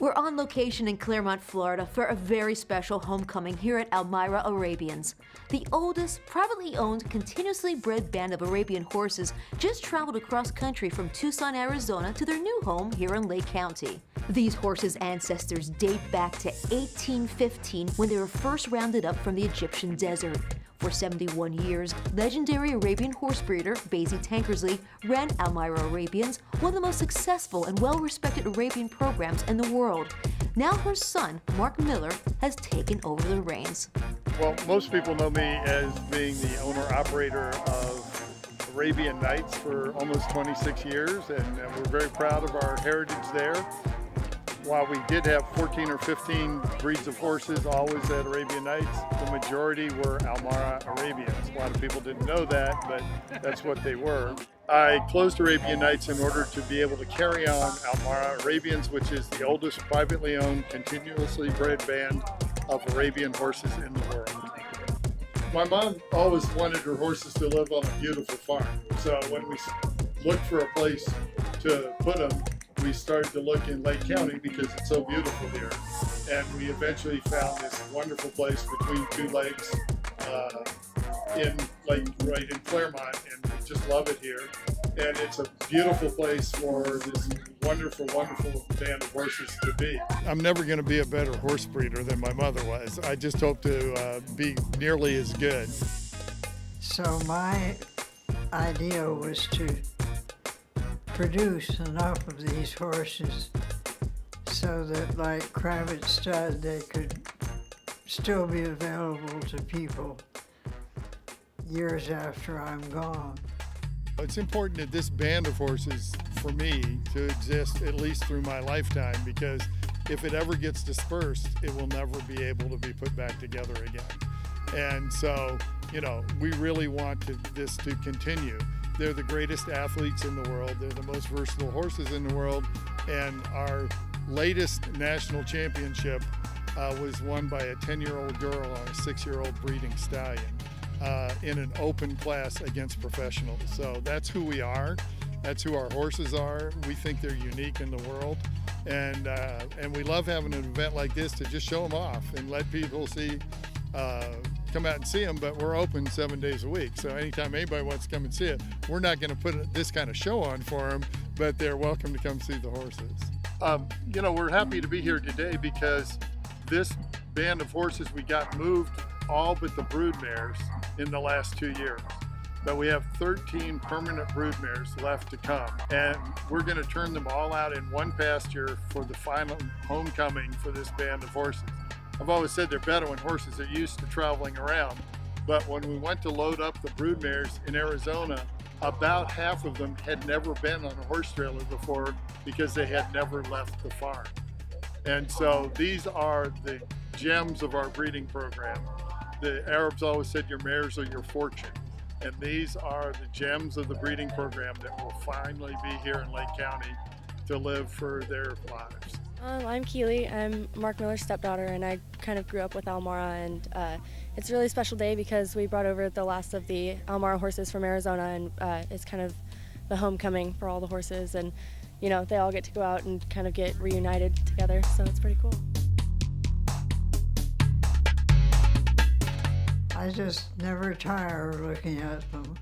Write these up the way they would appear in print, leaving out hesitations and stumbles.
We're on location in Clermont, Florida for a very special homecoming here at Elmira Arabians. The oldest, privately owned, continuously bred band of Arabian horses just traveled across country from Tucson, Arizona to their new home here in Lake County. These horses' ancestors date back to 1815 when they were first rounded up from the Egyptian desert. For 71 years, legendary Arabian horse breeder Basie Tankersley ran Elmira Arabians, one of the most successful and well-respected Arabian programs in the world. Now her son, Mark Miller, has taken over the reins. Well, most people know me as being the owner-operator of Arabian Nights for almost 26 years, and we're very proud of our heritage there. While we did have 14 or 15 breeds of horses always at Arabian Nights, the majority were Elmira Arabians. A lot of people didn't know that, but that's what they were. I closed Arabian Nights in order to be able to carry on Elmira Arabians, which is the oldest privately owned, continuously bred band of Arabian horses in the world. My mom always wanted her horses to live on a beautiful farm. So when we looked for a place to put them, we started to look in Lake County because it's so beautiful here. And we eventually found this wonderful place between two lakes right in Clermont, and we just love it here. And it's a beautiful place for this wonderful, wonderful band of horses to be. I'm never going to be a better horse breeder than my mother was. I just hope to be nearly as good. So my idea was to produce enough of these horses so that, like Kravitz Stud, they could still be available to people years after I'm gone. It's important that this band of horses, for me, to exist at least through my lifetime, because if it ever gets dispersed, it will never be able to be put back together again. And so, we really want this to continue. They're the greatest athletes in the world. They're the most versatile horses in the world. And our latest national championship was won by a 10-year-old girl on a 6-year-old breeding stallion in an open class against professionals. So that's who we are. That's who our horses are. We think they're unique in the world. And we love having an event like this to just show them off and let people see come out and see them, but we're open 7 days a week. So anytime anybody wants to come and see it, we're not going to put this kind of show on for them, but they're welcome to come see the horses. We're happy to be here today because this band of horses, we got moved all but the brood mares in the last 2 years. But we have 13 permanent brood mares left to come, and we're going to turn them all out in one pasture for the final homecoming for this band of horses. I've always said they're Bedouin horses. They're used to traveling around. But when we went to load up the brood mares in Arizona, about half of them had never been on a horse trailer before because they had never left the farm. And so these are the gems of our breeding program. The Arabs always said your mares are your fortune. And these are the gems of the breeding program that will finally be here in Lake County to live for their lives. I'm Keely. I'm Mark Miller's stepdaughter, and I kind of grew up with Elmira, and it's a really special day because we brought over the last of the Elmira horses from Arizona, and it's kind of the homecoming for all the horses, and they all get to go out and kind of get reunited together, so it's pretty cool. I just never tire of looking at them.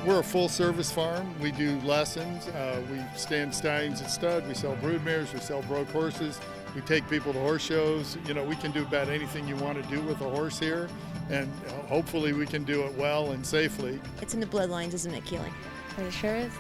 We're a full-service farm. We do lessons. We stand stallions at stud. We sell broodmares. We sell broke horses. We take people to horse shows. You know, we can do about anything you want to do with a horse here, and hopefully we can do it well and safely. It's in the bloodlines, isn't it, Keeling? It sure is.